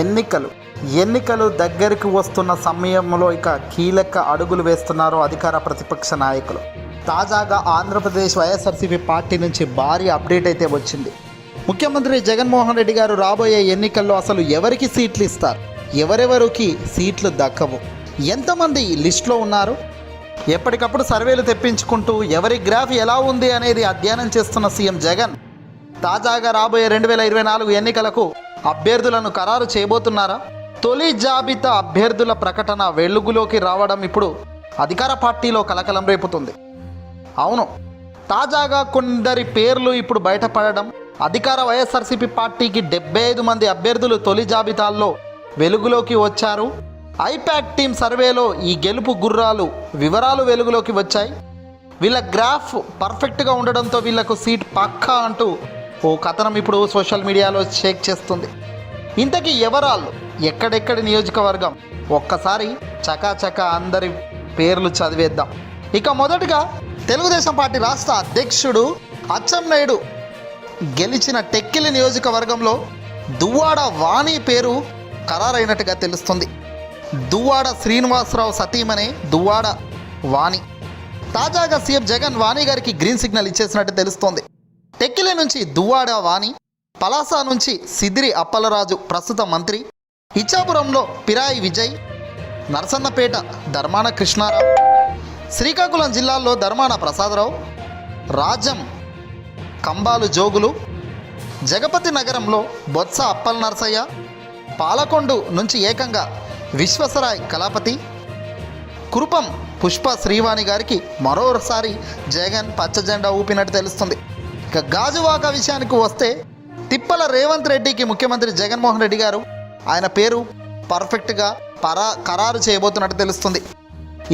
ఎన్నికలు దగ్గరికి వస్తున్న సమయంలో ఇక కీలక అడుగులు వేస్తున్నారు అధికార ప్రతిపక్ష నాయకులు. తాజాగా ఆంధ్రప్రదేశ్ వైఎస్ఆర్సీపీ పార్టీ నుంచి భారీ అప్డేట్ అయితే వచ్చింది. ముఖ్యమంత్రి జగన్మోహన్ రెడ్డి గారు రాబోయే ఎన్నికల్లో అసలు ఎవరికి సీట్లు ఇస్తారు, ఎవరెవరికి సీట్లు దక్కవు, ఎంతమంది లిస్టులో ఉన్నారు, ఎప్పటికప్పుడు సర్వేలు తెప్పించుకుంటూ ఎవరి గ్రాఫ్ ఎలా ఉంది అనేది అధ్యయనం చేస్తున్న సీఎం జగన్ తాజాగా రాబోయే 2024 ఎన్నికలకు అభ్యర్థులను ఖరారు చేయబోతున్నారా? తొలి జాబితా అభ్యర్థుల ప్రకటన వెలుగులోకి రావడం ఇప్పుడు అధికార పార్టీలో కలకలం రేపుతుంది. అవును, తాజాగా కొందరి పేర్లు ఇప్పుడు బయటపడడం, అధికార వైఎస్ఆర్సీపీ పార్టీకి 75 మంది అభ్యర్థులు తొలి జాబితాల్లో వెలుగులోకి వచ్చారు. ఐపాక్ టీం సర్వేలో ఈ గెలుపు గుర్రాలు వివరాలు వెలుగులోకి వచ్చాయి. వీళ్ళ గ్రాఫ్ పర్ఫెక్ట్గా ఉండడంతో వీళ్లకు సీట్ పక్కా అంటూ ఓ కథనం ఇప్పుడు సోషల్ మీడియాలో షేక్ చేస్తుంది. ఇంతకీ ఎవరాళ్ళు, ఎక్కడెక్కడి నియోజకవర్గం, ఒక్కసారి చకాచకా అందరి పేర్లు చదివేద్దాం. ఇక మొదటిగా తెలుగుదేశం పార్టీ రాష్ట్ర అధ్యక్షుడు అచ్చెన్నాయుడు గెలిచిన టెక్కిలి నియోజకవర్గంలో దువ్వాడ వాణి పేరు ఖరారైనట్టుగా తెలుస్తుంది. దువ్వాడ శ్రీనివాసరావు సతీమణి దువ్వాడ వాణి. తాజాగా సీఎం జగన్ వాణి గారికి గ్రీన్ సిగ్నల్ ఇచ్చేసినట్టు తెలుస్తోంది. టెక్కిలి నుంచి దువ్వాడ వాణి, పలాస నుంచి సిద్దిరి అప్పలరాజు ప్రస్తుత మంత్రి, ఇచ్చాపురంలో పిరాయి విజయ్, నరసన్నపేట ధర్మాన కృష్ణారావు, శ్రీకాకుళం జిల్లాలో ధర్మాన ప్రసాదరావు, రాజం కంబాలు జోగులు, జగపతి నగరంలో బొత్స అప్పల నరసయ్య, పాలకొండు నుంచి ఏకంగా విశ్వసరాయ్ కళాపతి, కురుపం పుష్ప శ్రీవాణి గారికి మరోసారి జగన్ పచ్చజెండా ఊపినట్టు తెలుస్తుంది. ఇక గాజువాక విషయానికి వస్తే తిప్పల రేవంత్ రెడ్డికి ముఖ్యమంత్రి జగన్మోహన్ రెడ్డి గారు ఆయన పేరు పర్ఫెక్ట్గా ఖరారు చేయబోతున్నట్టు తెలుస్తుంది.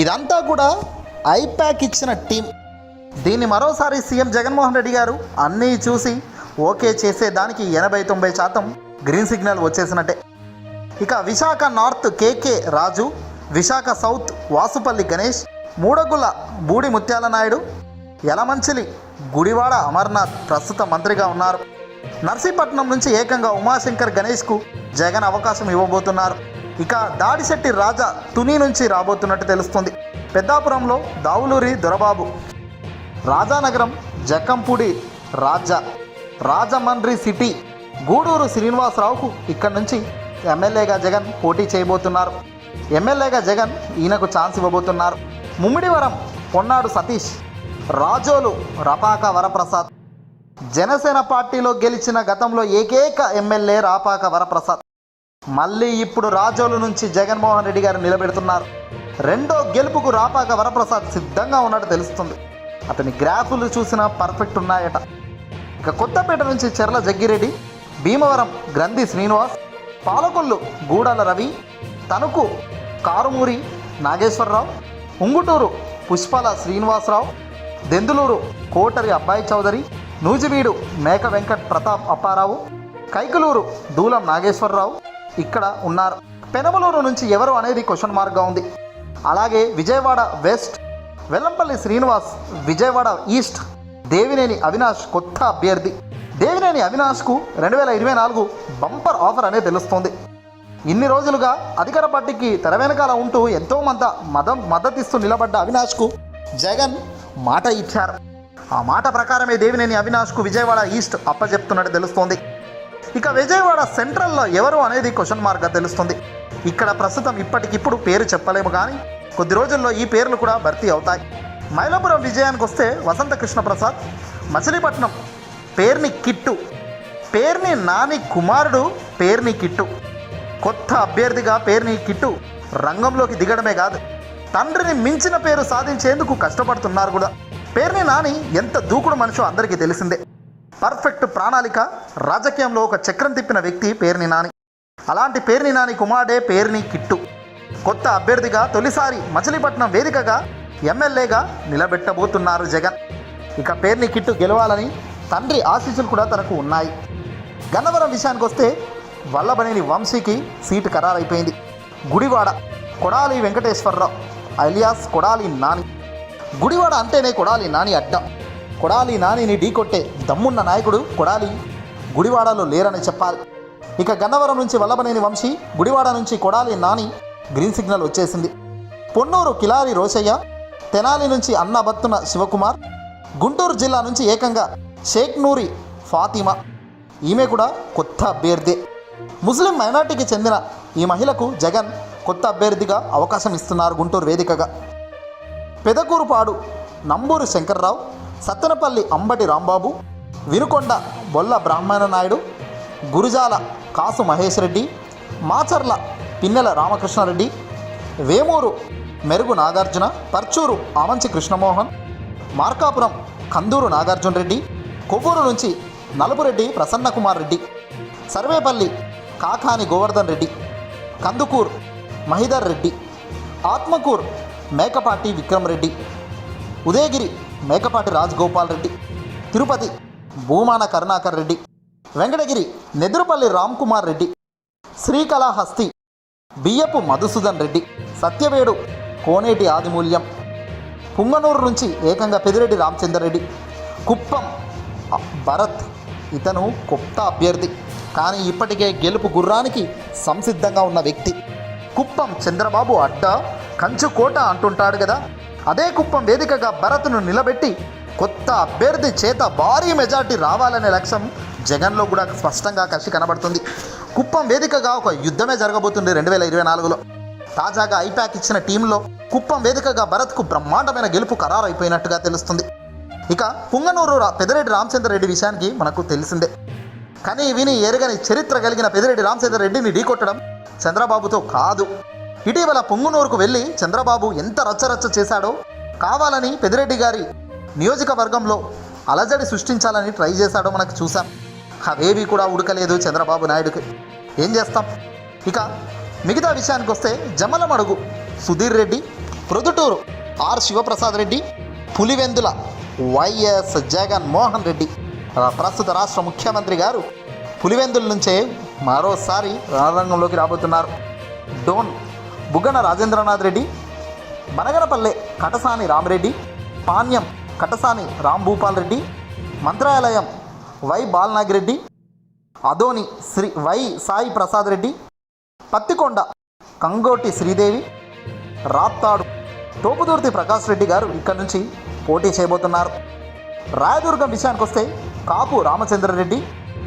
ఇదంతా కూడా ఐపాక్ ఇచ్చిన టీం. దీన్ని మరోసారి సీఎం జగన్మోహన్ రెడ్డి గారు అన్నీ చూసి ఓకే చేసేదానికి 80-90% గ్రీన్ సిగ్నల్ వచ్చేసినట్టే. ఇక Visakha North KK Raju, Visakha South Vasupalli Ganesh, Madugula Budi Mutyala Naidu, Yalamanchili Gudivada Amarnath ప్రస్తుత మంత్రిగా ఉన్నారు. నర్సీపట్నం నుంచి ఏకంగా ఉమాశంకర్ గణేష్కు జగన్ అవకాశం ఇవ్వబోతున్నారు. ఇక దాడిశెట్టి రాజా తుని నుంచి రాబోతున్నట్టు తెలుస్తుంది. పెద్దాపురంలో దావులూరి దొరబాబు, రాజానగరం జక్కంపూడి రాజా, రాజమండ్రి సిటీ గూడూరు శ్రీనివాసరావుకు ఇక్కడి నుంచి ఎమ్మెల్యేగా జగన్ పోటీ చేయబోతున్నారు. ఎమ్మెల్యేగా జగన్ ఈయనకు ఛాన్స్ ఇవ్వబోతున్నారు. ముమ్మిడివరం పొన్నాడు సతీష్, రాజోలు రపాక వరప్రసాద్. జనసేన పార్టీలో గెలిచిన గతంలో ఏకైక ఎమ్మెల్యే రాపాక వరప్రసాద్ మళ్ళీ ఇప్పుడు రాజోలు నుంచి జగన్మోహన్ రెడ్డి గారు నిలబెడుతున్నారు. రెండో గెలుపుకు రాపాక వరప్రసాద్ సిద్ధంగా ఉన్నట్టు తెలుస్తుంది. అతని గ్రాఫులు చూసినా పర్ఫెక్ట్ ఉన్నాయట. ఇక కొత్తపేట నుంచి చెర్ల జగ్గిరెడ్డి, భీమవరం గ్రంథి శ్రీనివాస్, పాలకొల్లు గూడాల రవి, తణుకు కారుమూరి నాగేశ్వరరావు, ఉంగుటూరు పుష్పాల శ్రీనివాసరావు, దెందులూరు కోటరి అబ్బాయి చౌదరి, నూజివీడు మేక వెంకట్ ప్రతాప్ అప్పారావు, కైకలూరు దూలం నాగేశ్వరరావు ఇక్కడ ఉన్నారు. పెనమలూరు నుంచి ఎవరు అనేది క్వశ్చన్ మార్క్గా ఉంది. అలాగే విజయవాడ వెస్ట్ వెల్లంపల్లి శ్రీనివాస్, విజయవాడ ఈస్ట్ దేవినేని అవినాష్ కొత్త అభ్యర్థి. దేవినేని అవినాష్కు 2024 బంపర్ ఆఫర్ అనేది తెలుస్తోంది. ఇన్ని రోజులుగా అధికార పార్టీకి తెర వెనకాల ఉంటూ ఎంతో మద్దతిస్తూ నిలబడ్డ అవినాష్కు జగన్ మాట ఇచ్చారు. ఆ మాట ప్రకారమే దేవినేని అవినాష్కు విజయవాడ ఈస్ట్ అప్పచెప్తున్నట్టు తెలుస్తోంది. ఇక విజయవాడ సెంట్రల్లో ఎవరు అనేది క్వశ్చన్ మార్క్గా తెలుస్తుంది. ఇక్కడ ప్రస్తుతం ఇప్పటికిప్పుడు పేరు చెప్పలేము, కానీ కొద్ది రోజుల్లో ఈ పేర్లు కూడా భర్తీ అవుతాయి. మైలాపురం విజయానికి వస్తే వసంత కృష్ణ ప్రసాద్, మచిలీపట్నం పేర్ని కిట్టు, పేర్ని నాని కుమారుడు పేర్ని కిట్టు. కొత్త అభ్యర్థిగా పేర్ని కిట్టు రంగంలోకి దిగడమే కాదు, తండ్రిని మించిన పేరు సాధించేందుకు కష్టపడుతున్నారు కూడా. పేర్ని నాని ఎంత దూకుడు మనిషో అందరికీ తెలిసిందే. పర్ఫెక్ట్ ప్రణాళిక, రాజకీయంలో ఒక చక్రం తిప్పిన వ్యక్తి పేర్ని నాని. అలాంటి పేర్ని నాని కుమారుడే పేర్ని కిట్టు. కొత్త అభ్యర్థిగా తొలిసారి మచిలీపట్నం వేదికగా ఎమ్మెల్యేగా నిలబెట్టబోతున్నారు జగన్. ఇక పేర్ని కిట్టు గెలవాలని తండ్రి ఆశీస్సులు కూడా తనకు ఉన్నాయి. గన్నవరం విషయానికి వస్తే వల్లభనేని వంశీకి సీటు ఖరారైపోయింది. గుడివాడ కొడాలి వెంకటేశ్వరరావు అలియాస్ కొడాలి నాని. గుడివాడ అంటేనే కొడాలి నాని అడ్డ. కొడాలి నానిని ఢీకొట్టే దమ్మున్న నాయకుడు కొడాలి గుడివాడలో లేరని చెప్పాలి. ఇక గన్నవరం నుంచి వల్లభనేని వంశీ, గుడివాడ నుంచి కొడాలి నాని గ్రీన్ సిగ్నల్ వచ్చేసింది. పొన్నూరు కిలారి రోషయ్య, తెనాలి నుంచి అన్నబత్తున శివకుమార్, గుంటూరు జిల్లా నుంచి ఏకంగా షేక్ నూరి ఫాతిమా, ఈమె కూడా కొత్త అభ్యర్థి. ముస్లిం మైనార్టీకి చెందిన ఈ మహిళకు జగన్ కొత్త అభ్యర్థిగా అవకాశం ఇస్తున్నారు గుంటూరు వేదికగా. పెదకూరుపాడు నంబూరి శంకర్రావు, సత్తెనపల్లి అంబటి రాంబాబు, వినుకొండ బొల్ల బ్రాహ్మణ నాయుడు, గురుజాల కాసు మహేష్ రెడ్డి, మాచర్ల పిన్నెల రామకృష్ణారెడ్డి, వేమూరు మెరుగు నాగార్జున, పర్చూరు ఆమంచి కృష్ణమోహన్, మార్కాపురం కందూరు నాగార్జున రెడ్డి, కొవ్వూరు నుంచి నలుపురెడ్డి ప్రసన్నకుమార్ రెడ్డి, సర్వేపల్లి కాకాని గోవర్ధన్ రెడ్డి, కందుకూర్ మహిదర్ రెడ్డి, ఆత్మకూర్ మేకపాటి విక్రమ్ రెడ్డి, ఉదయగిరి మేకపాటి రాజగోపాల్ రెడ్డి, తిరుపతి భూమాన కరుణాకర్ రెడ్డి, వెంకటగిరి నెదురుపల్లి రామ్కుమార్ రెడ్డి, శ్రీకళాహస్తి బియ్యపు మధుసూదన్ రెడ్డి, సత్యవేడు కోనేటి ఆదిమూల్యం, పుంగనూరు నుంచి ఏకంగా పెదిరెడ్డి రామచందర్ రెడ్డి, కుప్పం భరత్, ఇతను కొత్త అభ్యర్థి కానీ ఇప్పటికే గెలుపు గుర్రానికి సంసిద్ధంగా ఉన్న వ్యక్తి. కుప్పం చంద్రబాబు అడ్డ కంచుకోట అంటుంటాడు కదా, అదే కుప్పం వేదికగా భరత్ను నిలబెట్టి కొత్త అభ్యర్థి చేత భారీ మెజార్టీ రావాలనే లక్ష్యం జగన్లో కూడా స్పష్టంగా కసి కనబడుతుంది. కుప్పం వేదికగా ఒక యుద్ధమే జరగబోతుంది 2024లో. తాజాగా ఐపాక్ ఇచ్చిన టీంలో కుప్పం వేదికగా భరత్కు బ్రహ్మాండమైన గెలుపు ఖరారు అయిపోయినట్టుగా తెలుస్తుంది. ఇక పుంగనూరు పెదిరెడ్డి రామచందర్ రెడ్డి విషయానికి మనకు తెలిసిందే. కానీ విని ఎరగని చరిత్ర కలిగిన పెదిరెడ్డి రామచందర్ రెడ్డిని ఢీకొట్టడం చంద్రబాబుతో కాదు. ఇటీవల పుంగనూరుకు వెళ్ళి చంద్రబాబు ఎంత రచ్చరచ్చ చేశాడో, కావాలని పెదిరెడ్డి గారి నియోజకవర్గంలో అలజడి సృష్టించాలని ట్రై చేశాడో మనకు చూసాం. అవేవి కూడా ఉడకలేదు చంద్రబాబు నాయుడుకి. ఏం చేస్తాం. ఇక మిగతా విషయానికి వస్తే జమ్మలమడుగు సుధీర్ రెడ్డి, ప్రొద్దుటూరు ఆర్ శివప్రసాద్ రెడ్డి, పులివెందుల వైఎస్ జగన్మోహన్ రెడ్డి. ప్రస్తుత రాష్ట్ర ముఖ్యమంత్రి గారు పులివెందుల నుంచే మరోసారి రణరంగంలోకి రాబోతున్నారు. డోన్ బుగ్గన రాజేంద్రనాథ్ రెడ్డి, బనగనపల్లె కటసాని రామిరెడ్డి, పాణ్యం కటసాని రాంభూపాల్ రెడ్డి, మంత్రాలయం వై బాలనాగిరెడ్డి, అదోని శ్రీ వై సాయి ప్రసాద్ రెడ్డి, పత్తికొండ కంగోటి శ్రీదేవి, రాప్తాడు తోపుదుర్తి ప్రకాష్ రెడ్డి గారు ఇక్కడ నుంచి పోటీ చేయబోతున్నారు. రాయదుర్గం విషయానికి వస్తే కాపు రామచంద్రరెడ్డి,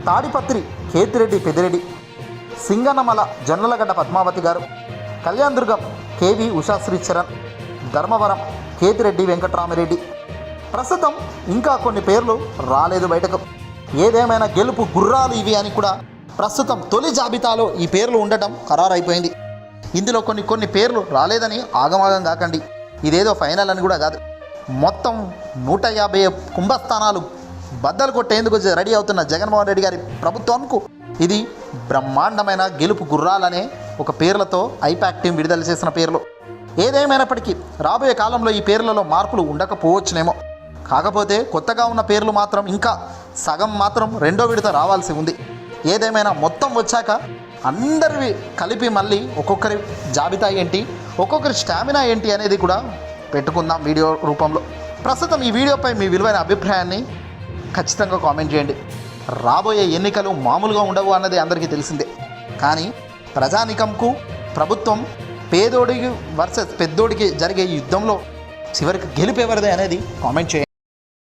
తాడిపత్రి కేతిరెడ్డి పెదిరెడ్డి, సింగనమల జొన్నలగడ్డ పద్మావతి గారు, కళ్యాణదుర్గం కేవి ఉషాశ్రీ చరణ్, ధర్మవరం కేతిరెడ్డి వెంకటరామిరెడ్డి. ప్రస్తుతం ఇంకా కొన్ని పేర్లు రాలేదు బయటకు. ఏదేమైనా గెలుపు గుర్రాలు ఇవి అని కూడా ప్రస్తుతం తొలి జాబితాలో ఈ పేర్లు ఉండటం ఖరారైపోయింది. ఇందులో కొన్ని పేర్లు రాలేదని ఆగమాగం కాకండి. ఇదేదో ఫైనల్ అని కూడా కాదు. మొత్తం 150 కుంభస్థానాలు బద్దలు కొట్టేందుకు రెడీ అవుతున్న జగన్మోహన్ రెడ్డి గారి ప్రభుత్వంకు ఇది బ్రహ్మాండమైన గెలుపు గుర్రాలనే ఒక పేర్లతో ఐపాక్ టీం విడుదల చేసిన పేర్లు. ఏదేమైనప్పటికీ రాబోయే కాలంలో ఈ పేర్లలో మార్పులు ఉండకపోవచ్చునేమో. కాకపోతే కొత్తగా ఉన్న పేర్లు మాత్రం ఇంకా సగం మాత్రం రెండో విడత రావాల్సి ఉంది. ఏదేమైనా మొత్తం వచ్చాక అందరివి కలిపి మళ్ళీ ఒక్కొక్కరి జాబితా ఏంటి, ఒక్కొక్కరి స్టామినా ఏంటి అనేది కూడా పెట్టుకుందాం వీడియో రూపంలో. ప్రస్తుతం ఈ వీడియోపై మీ విలువైన అభిప్రాయాన్ని ఖచ్చితంగా కామెంట్ చేయండి. రాబోయే ఎన్నికలు మామూలుగా ఉండవు అన్నది అందరికీ తెలిసిందే. కానీ ప్రజానికంకు ప్రభుత్వం పేదోడికి వర్సెస్ పెద్దోడికి జరిగే ఈ యుద్ధంలో చివరికి గెలుపెవరిదే అనేది కామెంట్ చేయండి.